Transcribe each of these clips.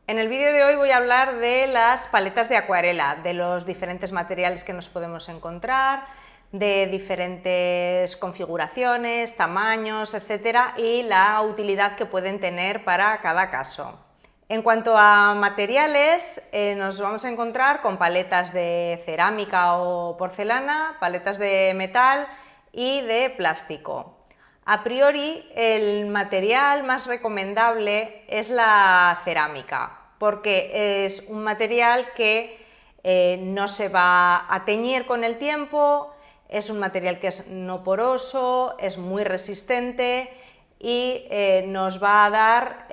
En el vídeo de hoy voy a hablar de las paletas de acuarela, de los diferentes materiales que nos podemos encontrar, de diferentes configuraciones, tamaños, etcétera, y la utilidad que pueden tener para cada caso. En cuanto a materiales, nos vamos a encontrar con paletas de cerámica o porcelana, paletas de metal y de plástico. A priori, el material más recomendable es la cerámica, porque es un material que no se va a teñir con el tiempo, es un material que es no poroso, es muy resistente y nos va a dar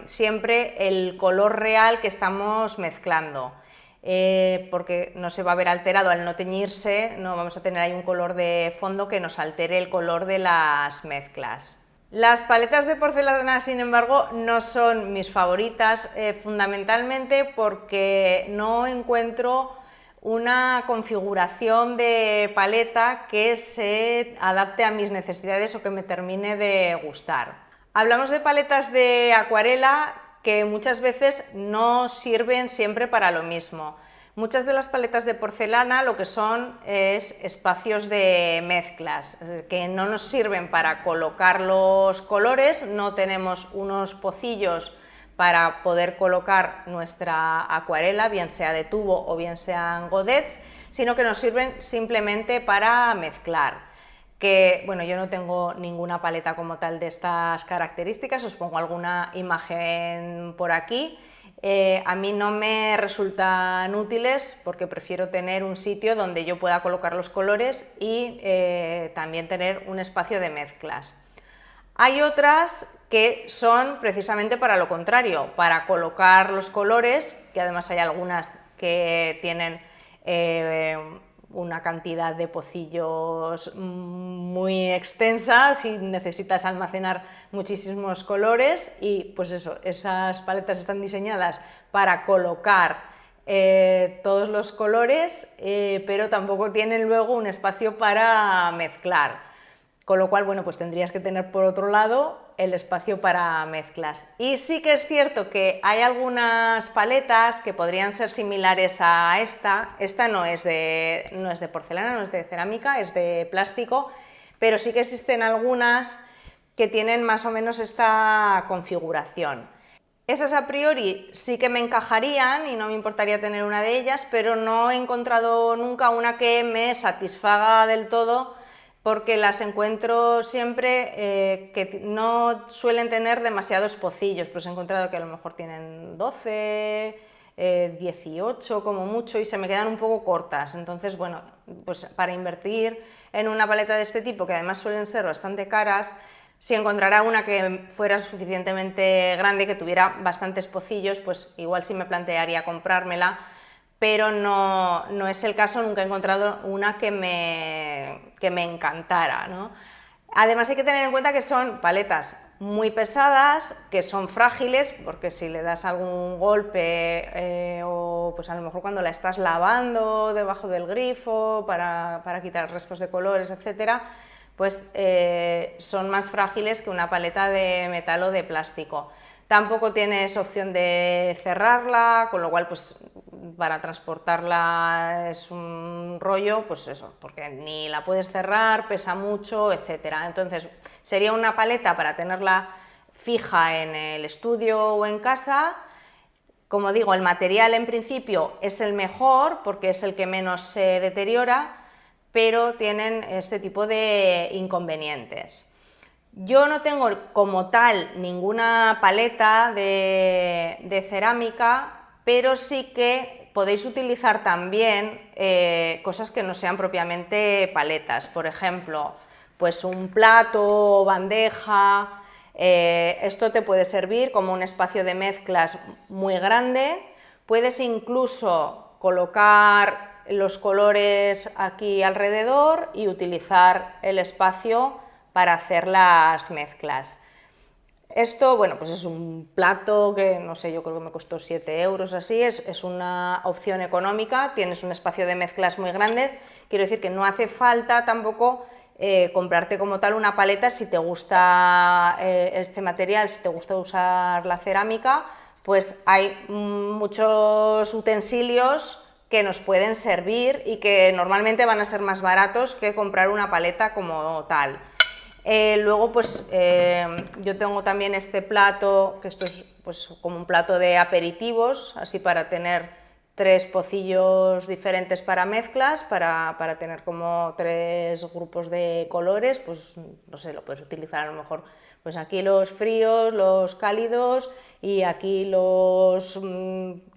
siempre el color real que estamos mezclando. Porque no se va a ver alterado al no teñirse, no vamos a tener ahí un color de fondo que nos altere el color de las mezclas. Las paletas de porcelana, sin embargo, no son mis favoritas, fundamentalmente porque no encuentro una configuración de paleta que se adapte a mis necesidades o que me termine de gustar. Hablamos de paletas de acuarela que muchas veces no sirven siempre para lo mismo. Muchas de las paletas de porcelana lo que son es espacios de mezclas, que no nos sirven para colocar los colores, no tenemos unos pocillos para poder colocar nuestra acuarela, bien sea de tubo o bien sean godets, sino que nos sirven simplemente para mezclar. Que, bueno, yo no tengo ninguna paleta como tal de estas características, os pongo alguna imagen por aquí. A mí no me resultan útiles porque prefiero tener un sitio donde yo pueda colocar los colores y también tener un espacio de mezclas. Hay otras que son precisamente para lo contrario, para colocar los colores, que además hay algunas que tienen una cantidad de pocillos muy extensa si necesitas almacenar muchísimos colores, y pues eso, esas paletas están diseñadas para colocar todos los colores, pero tampoco tienen luego un espacio para mezclar. Con lo cual, bueno, pues tendrías que tener por otro lado el espacio para mezclas. Y sí que es cierto que hay algunas paletas que podrían ser similares a esta. Esta no es de porcelana, no es de cerámica, es de plástico, pero sí que existen algunas que tienen más o menos esta configuración. Esas a priori sí que me encajarían y no me importaría tener una de ellas, pero no he encontrado nunca una que me satisfaga del todo, porque las encuentro siempre que no suelen tener demasiados pocillos, pues he encontrado que a lo mejor tienen 12, 18 como mucho, y se me quedan un poco cortas. Entonces, bueno, pues para invertir en una paleta de este tipo, que además suelen ser bastante caras, si encontrara una que fuera suficientemente grande, que tuviera bastantes pocillos, pues igual sí me plantearía comprármela, pero no es el caso, nunca he encontrado una que me encantara, ¿no? Además hay que tener en cuenta que son paletas muy pesadas, que son frágiles, porque si le das algún golpe o pues a lo mejor cuando la estás lavando debajo del grifo para quitar restos de colores, etcétera, pues son más frágiles que una paleta de metal o de plástico. Tampoco tienes opción de cerrarla, con lo cual pues para transportarla es un rollo, pues eso, porque ni la puedes cerrar, pesa mucho, etcétera. Entonces sería una paleta para tenerla fija en el estudio o en casa. Como digo, el material en principio es el mejor porque es el que menos se deteriora, pero tienen este tipo de inconvenientes. Yo no tengo como tal ninguna paleta de cerámica, pero sí que podéis utilizar también cosas que no sean propiamente paletas. Por ejemplo, pues un plato o bandeja. Esto te puede servir como un espacio de mezclas muy grande. Puedes incluso colocar los colores aquí alrededor y utilizar el espacio para hacer las mezclas. Esto, bueno, pues es un plato que, no sé, yo creo que me costó 7 euros así, es una opción económica, tienes un espacio de mezclas muy grande, quiero decir que no hace falta tampoco comprarte como tal una paleta si te gusta este material, si te gusta usar la cerámica, pues hay muchos utensilios que nos pueden servir y que normalmente van a ser más baratos que comprar una paleta como tal. Luego pues yo tengo también este plato, que esto es pues como un plato de aperitivos, así para tener 3 pocillos diferentes para mezclas, para tener como 3 grupos de colores, pues no sé, lo puedes utilizar a lo mejor, pues aquí los fríos, los cálidos y aquí los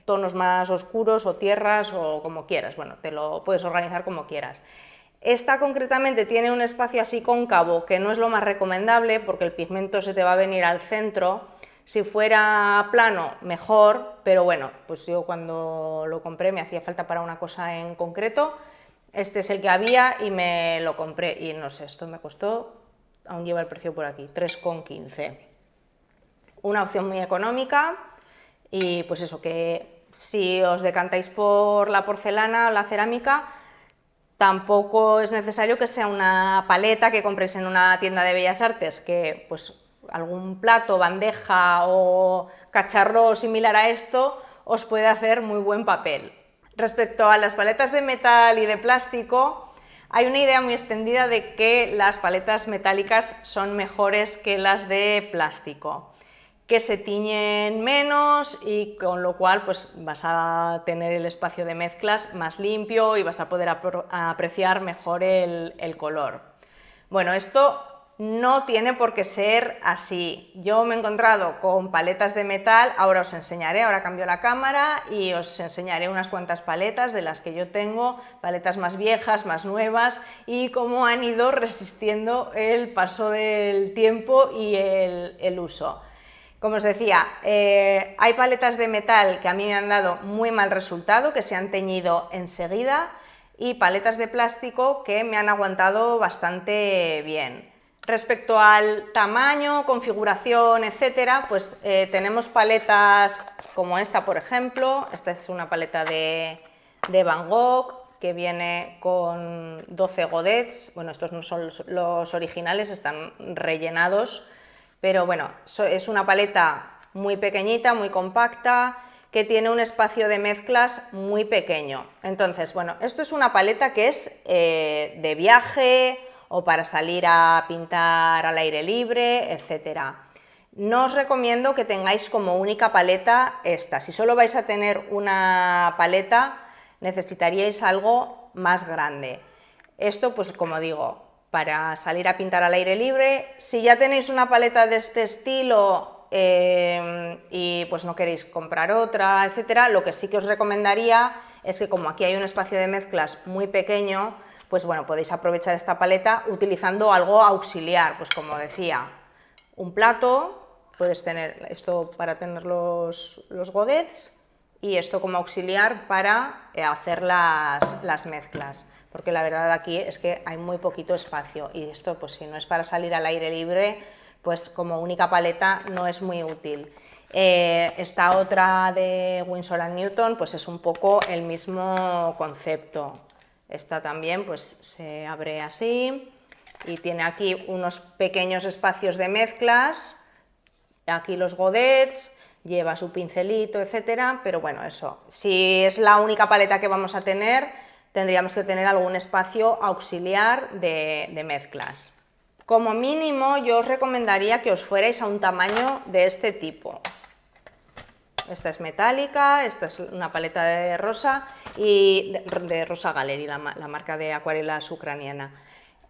tonos más oscuros o tierras o como quieras, bueno, te lo puedes organizar como quieras. Esta concretamente tiene un espacio así cóncavo que no es lo más recomendable porque el pigmento se te va a venir al centro. Si fuera plano, mejor, pero bueno, pues yo cuando lo compré me hacía falta para una cosa en concreto. Este es el que había y me lo compré y no sé, esto me costó, aún lleva el precio por aquí, 3,15. Una opción muy económica y pues eso, que si os decantáis por la porcelana o la cerámica, tampoco es necesario que sea una paleta que compréis en una tienda de bellas artes, que pues algún plato, bandeja o cacharro similar a esto os puede hacer muy buen papel. Respecto a las paletas de metal y de plástico, hay una idea muy extendida de que las paletas metálicas son mejores que las de plástico, que se tiñen menos y con lo cual pues vas a tener el espacio de mezclas más limpio y vas a poder apreciar mejor el color. Bueno, esto no tiene por qué ser así. Yo me he encontrado con paletas de metal, ahora os enseñaré, ahora cambio la cámara y os enseñaré unas cuantas paletas de las que yo tengo, paletas más viejas, más nuevas y cómo han ido resistiendo el paso del tiempo y el uso. Como os decía, hay paletas de metal que a mí me han dado muy mal resultado, que se han teñido enseguida, y paletas de plástico que me han aguantado bastante bien. Respecto al tamaño, configuración, etcétera, pues tenemos paletas como esta, por ejemplo. Esta es una paleta de Van Gogh que viene con 12 godets. Bueno, estos no son los originales, están rellenados. Pero bueno, es una paleta muy pequeñita, muy compacta, que tiene un espacio de mezclas muy pequeño. Entonces, bueno, esto es una paleta que es de viaje o para salir a pintar al aire libre, etc. No os recomiendo que tengáis como única paleta esta. Si solo vais a tener una paleta, necesitaríais algo más grande. Esto, pues como digo, para salir a pintar al aire libre. Si ya tenéis una paleta de este estilo y pues no queréis comprar otra, etcétera, lo que sí que os recomendaría es que como aquí hay un espacio de mezclas muy pequeño, pues bueno, podéis aprovechar esta paleta utilizando algo auxiliar, pues como decía, un plato, puedes tener esto para tener los godets y esto como auxiliar para hacer las mezclas. Porque la verdad aquí es que hay muy poquito espacio y esto pues si no es para salir al aire libre, pues como única paleta no es muy útil. Esta otra de Winsor & Newton pues es un poco el mismo concepto. Esta también pues se abre así y tiene aquí unos pequeños espacios de mezclas, aquí los godets, lleva su pincelito, etcétera, pero bueno, eso, si es la única paleta que vamos a tener, tendríamos que tener algún espacio auxiliar de mezclas. Como mínimo, yo os recomendaría que os fuerais a un tamaño de este tipo. Esta es metálica, esta es una paleta de rosa, y de Rosa Gallery, la marca de acuarelas ucraniana.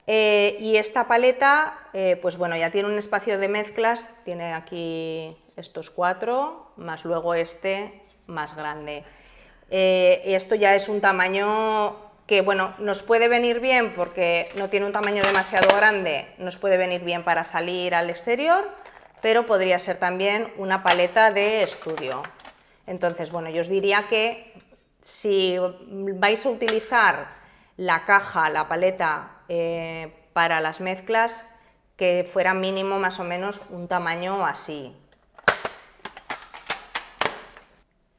Y esta paleta, pues bueno, ya tiene un espacio de mezclas, tiene aquí estos 4, más luego este más grande. Esto ya es un tamaño que, bueno, nos puede venir bien porque no tiene un tamaño demasiado grande, nos puede venir bien para salir al exterior, pero podría ser también una paleta de estudio. Entonces, bueno, yo os diría que si vais a utilizar la caja, la paleta para las mezclas, que fuera mínimo más o menos un tamaño así.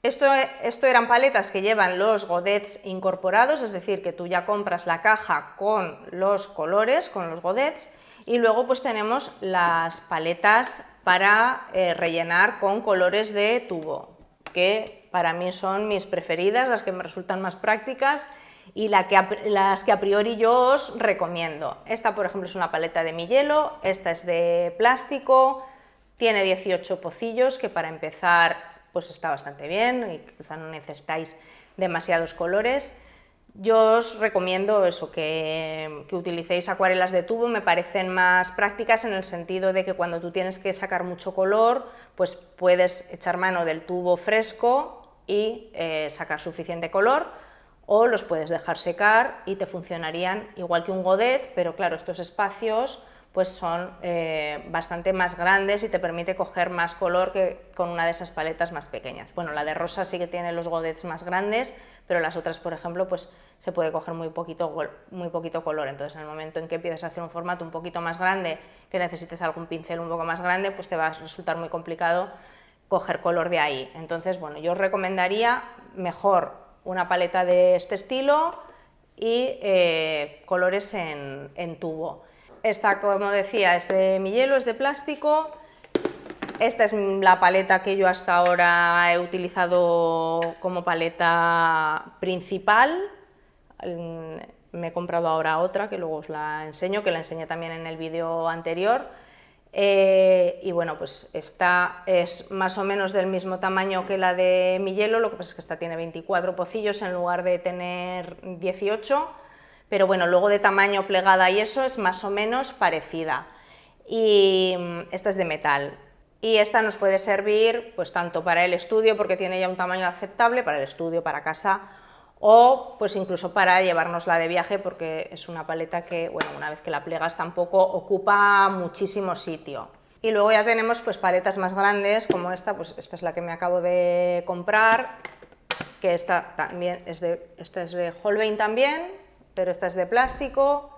Esto eran paletas que llevan los godets incorporados, es decir, que tú ya compras la caja con los colores, con los godets, y luego pues tenemos las paletas para rellenar con colores de tubo, que para mí son mis preferidas, las que me resultan más prácticas y las que a priori yo os recomiendo. Esta, por ejemplo, es una paleta de mi hielo, esta es de plástico, tiene 18 pocillos, que para empezar pues está bastante bien y quizá no necesitáis demasiados colores. Yo os recomiendo eso, que utilicéis acuarelas de tubo, me parecen más prácticas en el sentido de que cuando tú tienes que sacar mucho color, pues puedes echar mano del tubo fresco y sacar suficiente color, o los puedes dejar secar y te funcionarían igual que un godet, pero claro, estos espacios pues son bastante más grandes y te permite coger más color que con una de esas paletas más pequeñas. Bueno, la de rosa sí que tiene los godets más grandes, pero las otras, por ejemplo, pues se puede coger muy poquito color. Entonces, en el momento en que empieces a hacer un formato un poquito más grande, que necesites algún pincel un poco más grande, pues te va a resultar muy complicado coger color de ahí. Entonces, bueno, yo os recomendaría mejor una paleta de este estilo y colores en tubo. Esta, como decía, es de mi hielo, es de plástico. Esta es la paleta que yo hasta ahora he utilizado como paleta principal. Me he comprado ahora otra, que luego os la enseño, que la enseñé también en el vídeo anterior. Y bueno, pues esta es más o menos del mismo tamaño que la de mi hielo, lo que pasa es que esta tiene 24 pocillos en lugar de tener 18. Pero bueno, luego de tamaño, plegada y eso es más o menos parecida. Y esta es de metal. Y esta nos puede servir pues tanto para el estudio, porque tiene ya un tamaño aceptable, para el estudio, para casa, o pues incluso para llevárnosla de viaje, porque es una paleta que, bueno, una vez que la plegas tampoco ocupa muchísimo sitio. Y luego ya tenemos pues paletas más grandes, como esta, pues esta es la que me acabo de comprar, que esta también esta es de Holbein también, pero esta es de plástico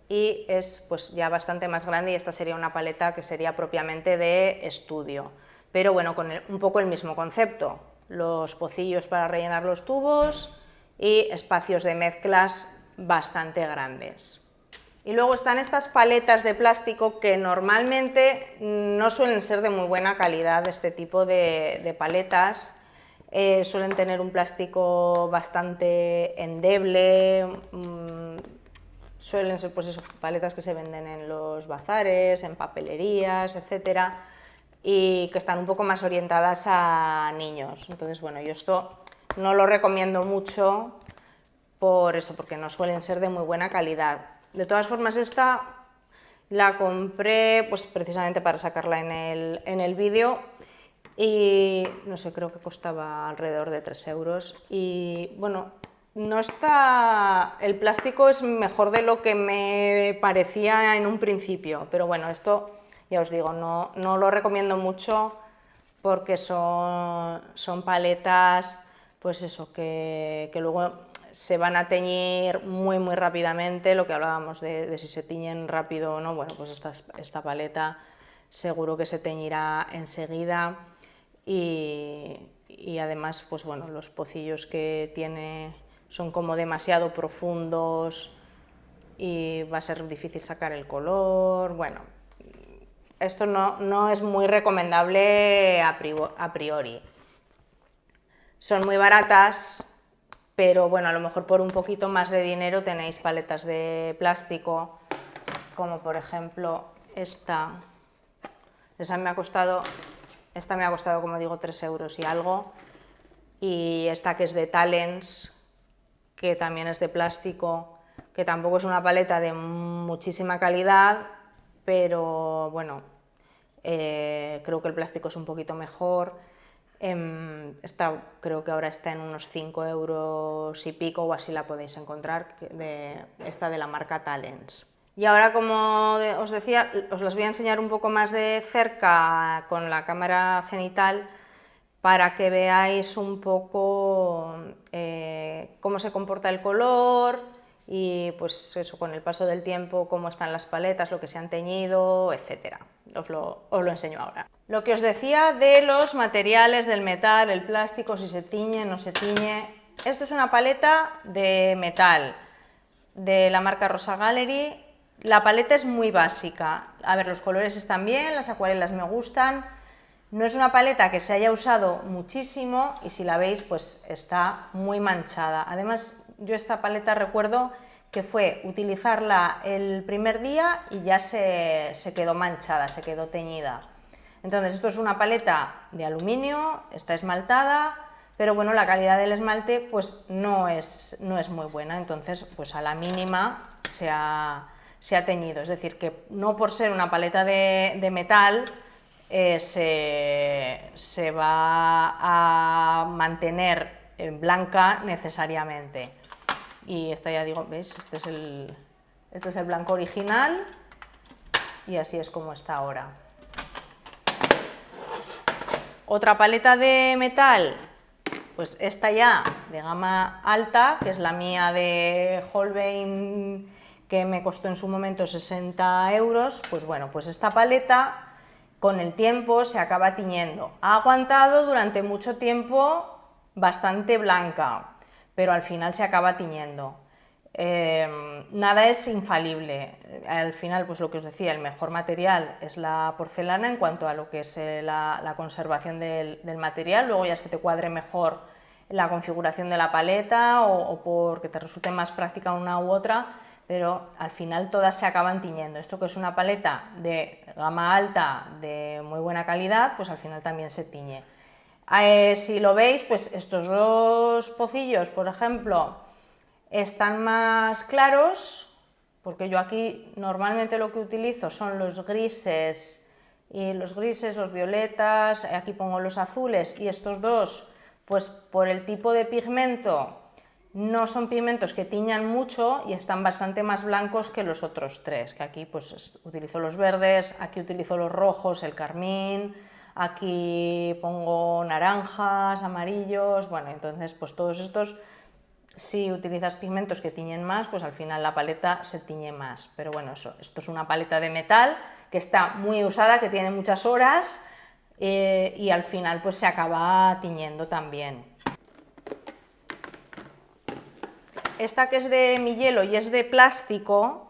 y es pues ya bastante más grande, y esta sería una paleta que sería propiamente de estudio. Pero bueno, con un poco el mismo concepto, los pocillos para rellenar los tubos y espacios de mezclas bastante grandes. Y luego están estas paletas de plástico que normalmente no suelen ser de muy buena calidad, este tipo de paletas. Suelen tener un plástico bastante endeble, suelen ser pues eso, paletas que se venden en los bazares, en papelerías, etcétera, y que están un poco más orientadas a niños. Entonces, bueno, yo esto no lo recomiendo mucho por eso, porque no suelen ser de muy buena calidad. De todas formas, esta la compré pues precisamente para sacarla en el vídeo, y no sé, creo que costaba alrededor de 3 euros. Y bueno, no está, el plástico es mejor de lo que me parecía en un principio, pero bueno, esto ya os digo, no lo recomiendo mucho, porque son paletas pues eso, que luego se van a teñir muy rápidamente, lo que hablábamos de si se tiñen rápido o no. Bueno, pues esta paleta seguro que se teñirá enseguida. Y además, pues bueno, los pocillos que tiene son como demasiado profundos y va a ser difícil sacar el color. Bueno, esto no es muy recomendable a priori. Son muy baratas, pero bueno, a lo mejor por un poquito más de dinero tenéis paletas de plástico, como por ejemplo esta. Esta me ha costado, como digo, 3 euros y algo. Y esta, que es de Talens, que también es de plástico, que tampoco es una paleta de muchísima calidad, pero bueno, creo que el plástico es un poquito mejor. Esta creo que ahora está en unos 5 euros y pico, o así la podéis encontrar, esta de la marca Talens. Y ahora, como os decía, os las voy a enseñar un poco más de cerca con la cámara cenital, para que veáis un poco cómo se comporta el color y pues eso, con el paso del tiempo, cómo están las paletas, lo que se han teñido, etcétera. Os lo enseño ahora. Lo que os decía de los materiales, del metal, el plástico, si se tiñe, no se tiñe. Esto es una paleta de metal de la marca Rosa Gallery. La paleta es muy básica. A ver, los colores están bien, las acuarelas me gustan. No es una paleta que se haya usado muchísimo y si la veis pues está muy manchada. Además yo esta paleta recuerdo que fue utilizarla el primer día y ya se quedó manchada, se quedó teñida. Entonces esto es una paleta de aluminio, está esmaltada, pero bueno, la calidad del esmalte pues no es muy buena, entonces pues a la mínima se ha teñido. Es decir, que no por ser una paleta de metal se va a mantener blanca necesariamente. Y esta ya digo, ¿veis? Este es el blanco original y así es como está ahora. Otra paleta de metal, pues esta ya de gama alta, que es la mía de Holbein, que me costó en su momento 60 €, pues bueno, pues esta paleta con el tiempo se acaba tiñendo. Ha aguantado durante mucho tiempo bastante blanca, pero al final se acaba tiñendo. Nada es infalible. Al final, pues lo que os decía, el mejor material es la porcelana en cuanto a lo que es la conservación del material. Luego ya es que te cuadre mejor la configuración de la paleta o porque te resulte más práctica una u otra, pero al final todas se acaban tiñendo. Esto que es una paleta de gama alta, de muy buena calidad, pues al final también se tiñe. Si lo veis, pues estos dos pocillos, por ejemplo, están más claros, porque yo aquí normalmente lo que utilizo son los grises, los violetas, aquí pongo los azules, y estos dos, pues por el tipo de pigmento, no son pigmentos que tiñan mucho y están bastante más blancos que los otros tres, que aquí pues utilizo los verdes, aquí utilizo los rojos, el carmín, aquí pongo naranjas, amarillos, bueno, entonces pues todos estos, si utilizas pigmentos que tiñen más, pues al final la paleta se tiñe más, pero bueno, esto es una paleta de metal que está muy usada, que tiene muchas horas y al final pues se acaba tiñendo también. Esta que es de mi hielo y es de plástico,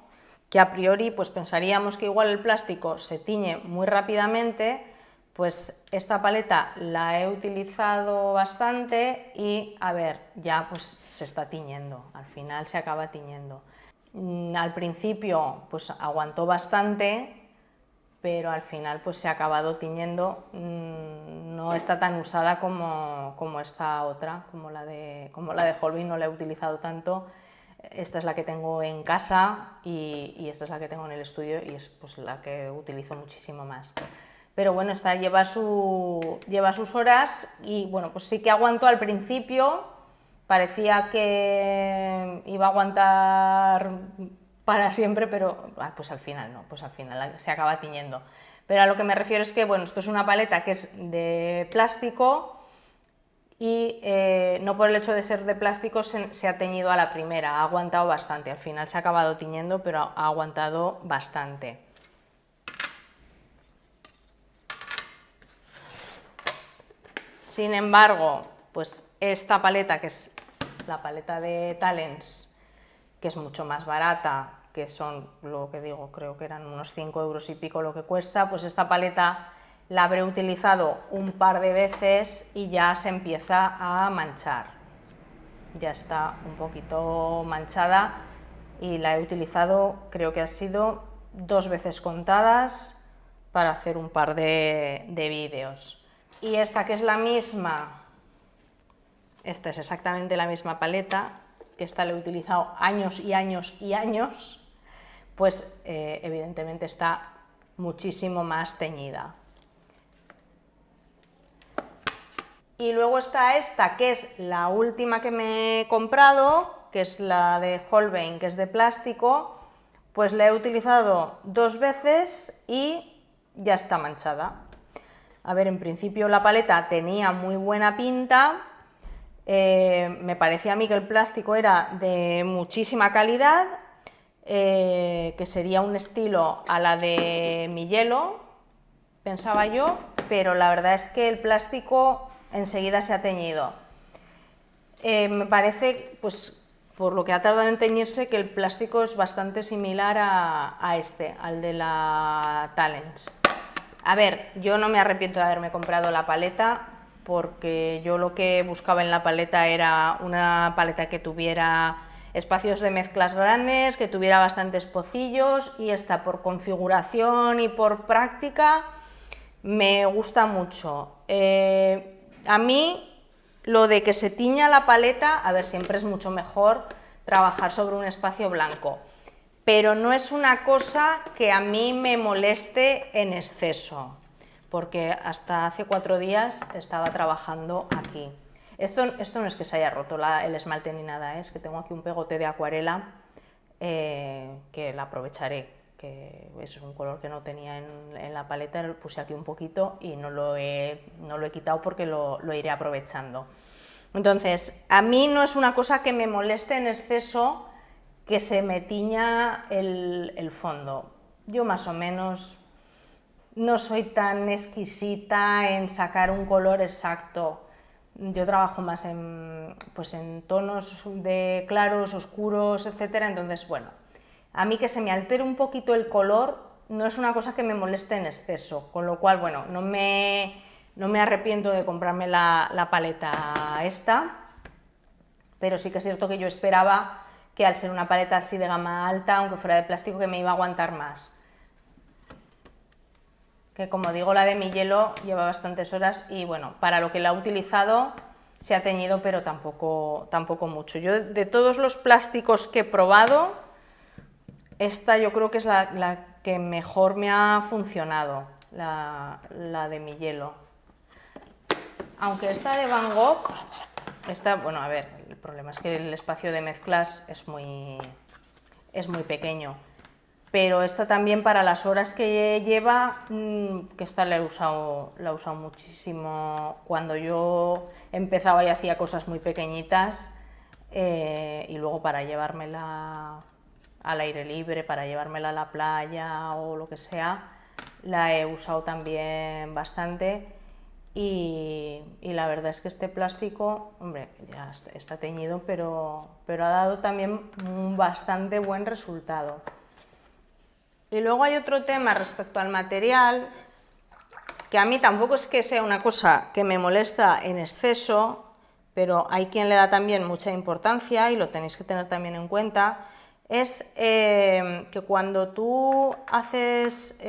que a priori pues pensaríamos que igual el plástico se tiñe muy rápidamente, pues esta paleta la he utilizado bastante y a ver, ya pues se está tiñendo, al final se acaba tiñendo. Al principio pues aguantó bastante, pero al final pues se ha acabado tiñendo, no está tan usada como esta otra, como la de Holbein, no la he utilizado tanto. Esta es la que tengo en casa y esta es la que tengo en el estudio y es pues la que utilizo muchísimo más. Pero bueno, esta lleva sus horas y bueno, pues sí que aguantó al principio, parecía que iba a aguantar para siempre, pero pues al final no, pues al final se acaba tiñendo. Pero a lo que me refiero es que, bueno, esto es una paleta que es de plástico y no por el hecho de ser de plástico se ha teñido a la primera, ha aguantado bastante, al final se ha acabado tiñendo, pero ha aguantado bastante. Sin embargo, pues esta paleta, que es la paleta de Talens, que es mucho más barata, que son, lo que digo, creo que eran unos 5 € y pico lo que cuesta, pues esta paleta la habré utilizado un par de veces y ya se empieza a manchar. Ya está un poquito manchada y la he utilizado, creo que ha sido 2 veces contadas para hacer un par de vídeos. Y esta, que es la misma, esta es exactamente la misma paleta, que esta la he utilizado años y años y años, pues evidentemente está muchísimo más teñida. Y luego está esta, que es la última que me he comprado, que es la de Holbein, que es de plástico, pues la he utilizado 2 veces y ya está manchada. A ver, en principio la paleta tenía muy buena pinta, me parecía a mí que el plástico era de muchísima calidad, que sería un estilo a la de mi hielo, pensaba yo, pero la verdad es que el plástico enseguida se ha teñido. Me parece pues por lo que ha tardado en teñirse, que el plástico es bastante similar al de la Talens. A ver, yo no me arrepiento de haberme comprado la paleta, porque yo lo que buscaba en la paleta era una paleta que tuviera espacios de mezclas grandes, que tuviera bastantes pocillos, y esta, por configuración y por práctica, me gusta mucho. A mí, lo de que se tiña la paleta, a ver, siempre es mucho mejor trabajar sobre un espacio blanco, pero no es una cosa que a mí me moleste en exceso, porque hasta hace 4 días estaba trabajando aquí. Esto no es que se haya roto el esmalte ni nada, es que tengo aquí un pegote de acuarela que la aprovecharé, que es un color que no tenía en la paleta, lo puse aquí un poquito y no lo he quitado porque lo iré aprovechando. Entonces, a mí no es una cosa que me moleste en exceso que se me tiña el fondo. Yo más o menos no soy tan exquisita en sacar un color exacto. Yo trabajo más en tonos de claros, oscuros, etcétera. Entonces, bueno, a mí que se me altere un poquito el color no es una cosa que me moleste en exceso, con lo cual, bueno, no me arrepiento de comprarme la paleta esta, pero sí que es cierto que yo esperaba que al ser una paleta así de gama alta, aunque fuera de plástico, que me iba a aguantar más. Que como digo, la de mi hielo lleva bastantes horas y bueno, para lo que la he utilizado se ha teñido, pero tampoco mucho. Yo, de todos los plásticos que he probado, esta yo creo que es la que mejor me ha funcionado, la de mi hielo. Aunque esta de Van Gogh, bueno, a ver, el problema es que el espacio de mezclas es muy pequeño. Pero esta también, para las horas que lleva, que esta la he usado muchísimo cuando yo empezaba y hacía cosas muy pequeñitas, y luego para llevármela al aire libre, para llevármela a la playa o lo que sea, la he usado también bastante. Y la verdad es que este plástico, hombre, ya está teñido, pero ha dado también un bastante buen resultado. Y luego hay otro tema respecto al material, que a mí tampoco es que sea una cosa que me molesta en exceso, pero hay quien le da también mucha importancia y lo tenéis que tener también en cuenta, es que cuando tú haces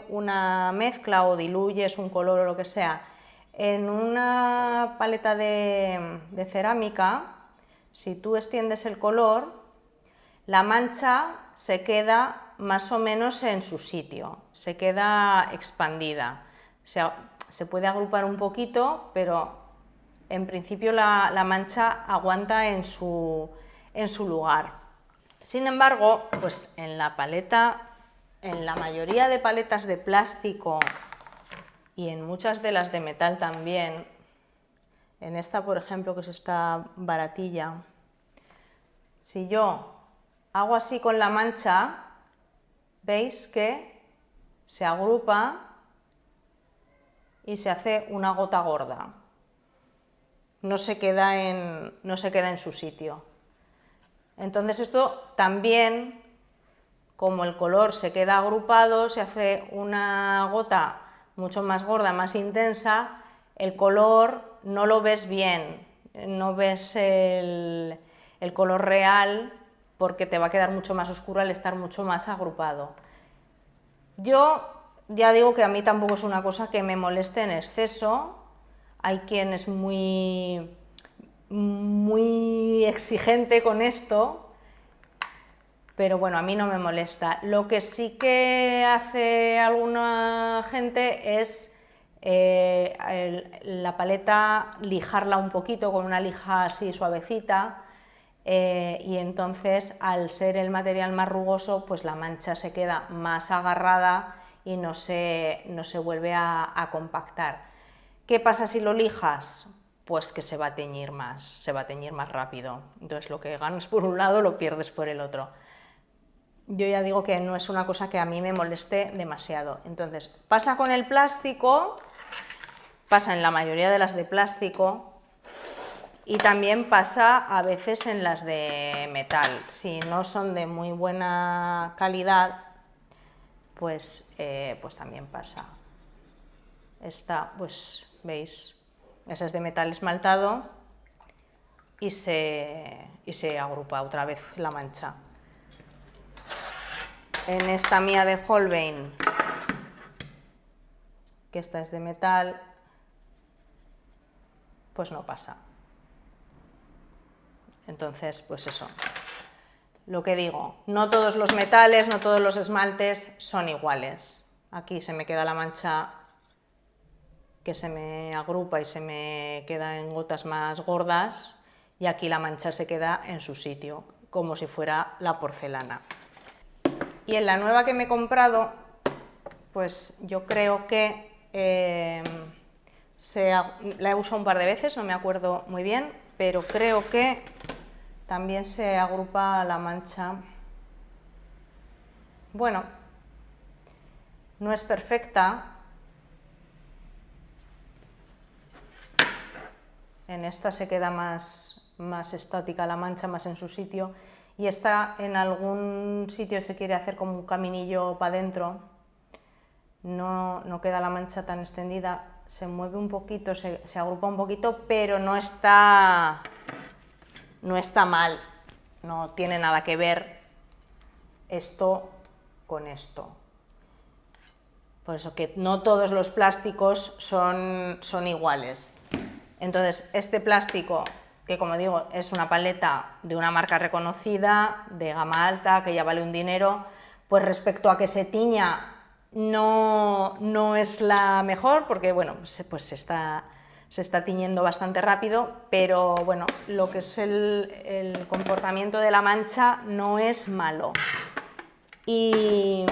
una mezcla o diluyes un color o lo que sea en una paleta de cerámica, si tú extiendes el color, la mancha se queda más o menos en su sitio, se queda expandida. O sea, se puede agrupar un poquito, pero en principio la mancha aguanta en su lugar. Sin embargo, pues en la mayoría de paletas de plástico y en muchas de las de metal también, en esta, por ejemplo, que es esta baratilla, si yo hago así con la mancha, veis que se agrupa y se hace una gota gorda. No se queda en su sitio. Entonces esto también, como el color se queda agrupado, se hace una gota mucho más gorda, más intensa, el color no lo ves bien, no ves el color real, porque te va a quedar mucho más oscuro al estar mucho más agrupado. Yo ya digo que a mí tampoco es una cosa que me moleste en exceso. Hay quien es muy exigente con esto, pero bueno, a mí no me molesta. Lo que sí que hace alguna gente es la paleta lijarla un poquito con una lija así suavecita, y entonces, al ser el material más rugoso, pues la mancha se queda más agarrada y no se vuelve a compactar. ¿Qué pasa si lo lijas? Pues que se va a teñir más rápido. Entonces lo que ganas por un lado lo pierdes por el otro. Yo ya digo que no es una cosa que a mí me moleste demasiado. Entonces, pasa con el plástico, pasa en la mayoría de las de plástico, Y también pasa a veces en las de metal. Si no son de muy buena calidad, pues también pasa. Esta, pues veis, esa es de metal esmaltado y se agrupa otra vez la mancha. En esta mía de Holbein, que esta es de metal, pues no pasa. Entonces, pues eso, lo que digo, no todos los metales, no todos los esmaltes son iguales. Aquí se me queda la mancha que se me agrupa y se me queda en gotas más gordas, y aquí la mancha se queda en su sitio, como si fuera la porcelana. Y en la nueva que me he comprado, pues yo creo que la he usado un par de veces, no me acuerdo muy bien, pero creo que también se agrupa la mancha. Bueno, no es perfecta. En esta se queda más estática la mancha, más en su sitio, y esta en algún sitio se quiere hacer como un caminillo para adentro, no queda la mancha tan extendida, se mueve un poquito, se agrupa un poquito, pero no está mal, no tiene nada que ver esto con esto. Por eso que no todos los plásticos son iguales. Entonces, este plástico, que como digo, es una paleta de una marca reconocida, de gama alta, que ya vale un dinero, pues respecto a que se tiña no es la mejor, porque bueno, pues se está tiñendo bastante rápido, pero bueno, lo que es el comportamiento de la mancha no es malo. Y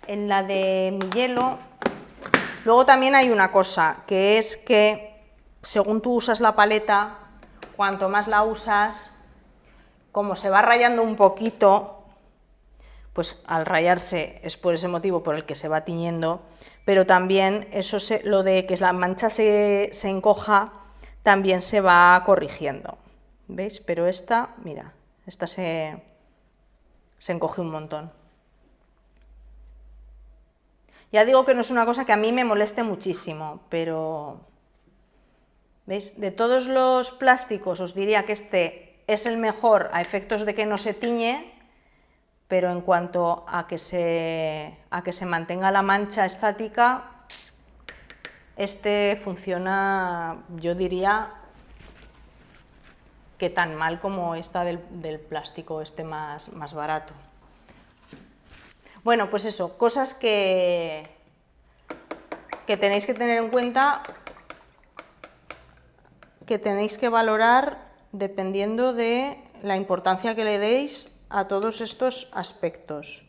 en la de mi hielo, luego también hay una cosa, que es que según tú usas la paleta, cuanto más la usas, como se va rayando un poquito, pues al rayarse es por ese motivo por el que se va tiñendo, pero también lo de que la mancha se encoja también se va corrigiendo, ¿veis? Pero esta, mira, esta se encoge un montón. Ya digo que no es una cosa que a mí me moleste muchísimo, pero ¿veis? De todos los plásticos os diría que este es el mejor a efectos de que no se tiñe, pero en cuanto a que se mantenga la mancha estática, este funciona, yo diría, que tan mal como esta del plástico este más barato. Bueno, pues eso, cosas que tenéis que tener en cuenta, que tenéis que valorar dependiendo de la importancia que le deis a todos estos aspectos.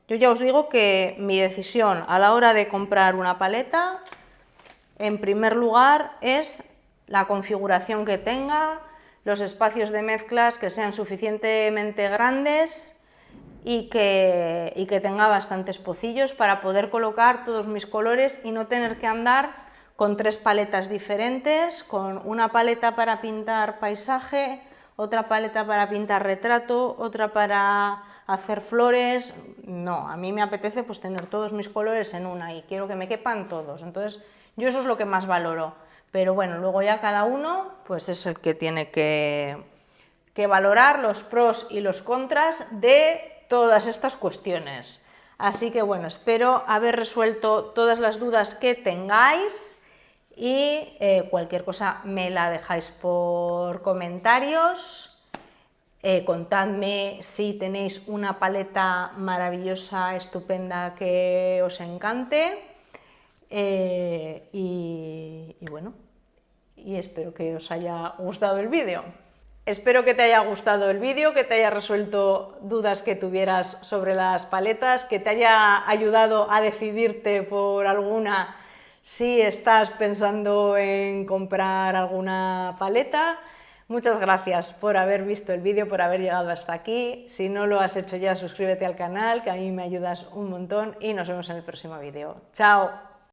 Yo ya os digo que mi decisión a la hora de comprar una paleta, en primer lugar, es la configuración que tenga, los espacios de mezclas que sean suficientemente grandes y que tenga bastantes pocillos para poder colocar todos mis colores y no tener que andar con 3 paletas diferentes, con una paleta para pintar paisaje, otra paleta para pintar retrato, otra para hacer flores. No, a mí me apetece pues tener todos mis colores en una y quiero que me quepan todos. Entonces, yo eso es lo que más valoro. Pero bueno, luego ya cada uno pues es el que tiene que valorar los pros y los contras de todas estas cuestiones. Así que bueno, espero haber resuelto todas las dudas que tengáis y cualquier cosa me la dejáis por comentarios. Contadme si tenéis una paleta maravillosa, estupenda, que os encante. Y bueno, y espero que os haya gustado el vídeo. Espero que te haya gustado el vídeo, que te haya resuelto dudas que tuvieras sobre las paletas, que te haya ayudado a decidirte por alguna si estás pensando en comprar alguna paleta. Muchas gracias por haber visto el vídeo, por haber llegado hasta aquí. Si no lo has hecho ya, suscríbete al canal, que a mí me ayudas un montón, y nos vemos en el próximo vídeo. ¡Chao!